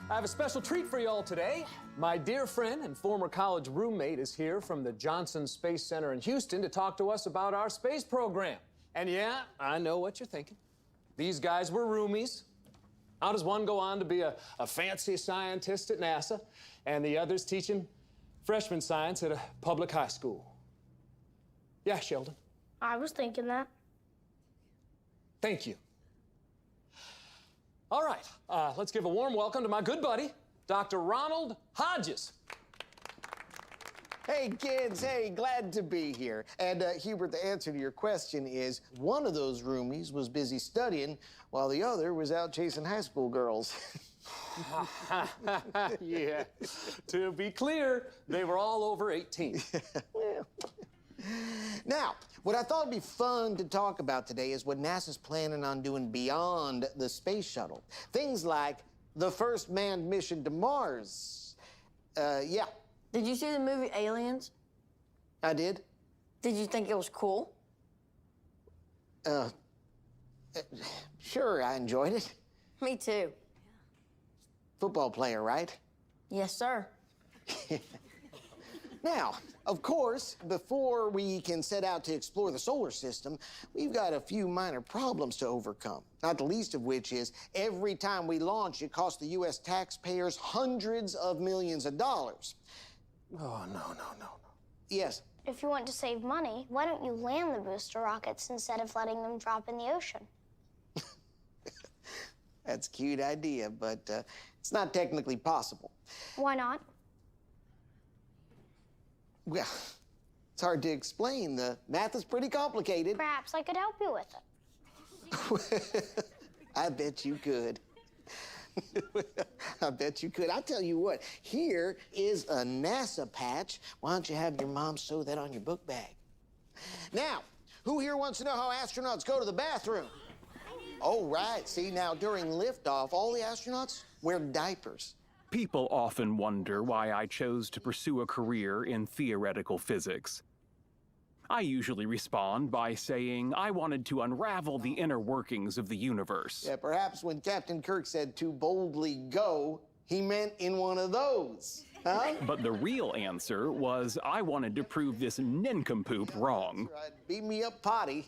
I have a special treat for you all today. My dear friend and former college roommate is here from the Johnson Space Center in Houston to talk to us about our space program. And yeah, I know what you're thinking. These guys were roomies. How does one go on to be a fancy scientist at NASA and the other's teaching freshman science at a public high school? Yeah, Sheldon? I was thinking that. Thank you. All right, let's give a warm welcome to my good buddy, Dr. Ronald Hodges. Hey, kids, hey, glad to be here. And, Hubert, the answer to your question is one of those roomies was busy studying while the other was out chasing high school girls. Yeah, to be clear, they were all over 18. Well. Now, what I thought would be fun to talk about today is what NASA's planning on doing beyond the space shuttle. Things like the first manned mission to Mars. Yeah. Did you see the movie Aliens? I did. Did you think it was cool? Sure, I enjoyed it. Me too. Football player, right? Yes, sir. Now, of course, before we can set out to explore the solar system, we've got a few minor problems to overcome. Not the least of which is every time we launch, it costs the U.S. taxpayers hundreds of millions of dollars. Oh, no. Yes. If you want to save money, why don't you land the booster rockets instead of letting them drop in the ocean? That's a cute idea, but it's not technically possible. Why not? Well, it's hard to explain. The math is pretty complicated. Perhaps I could help you with it. I bet you could. I bet you could. I'll tell you what, here is a NASA patch. Why don't you have your mom sew that on your book bag? Now, who here wants to know how astronauts go to the bathroom? Oh, right. See, now, during liftoff, all the astronauts wear diapers. People often wonder why I chose to pursue a career in theoretical physics. I usually respond by saying I wanted to unravel the inner workings of the universe. Yeah, perhaps when Captain Kirk said to boldly go, he meant in one of those, huh? But the real answer was I wanted to prove this nincompoop wrong. That's right. Beat me up, potty.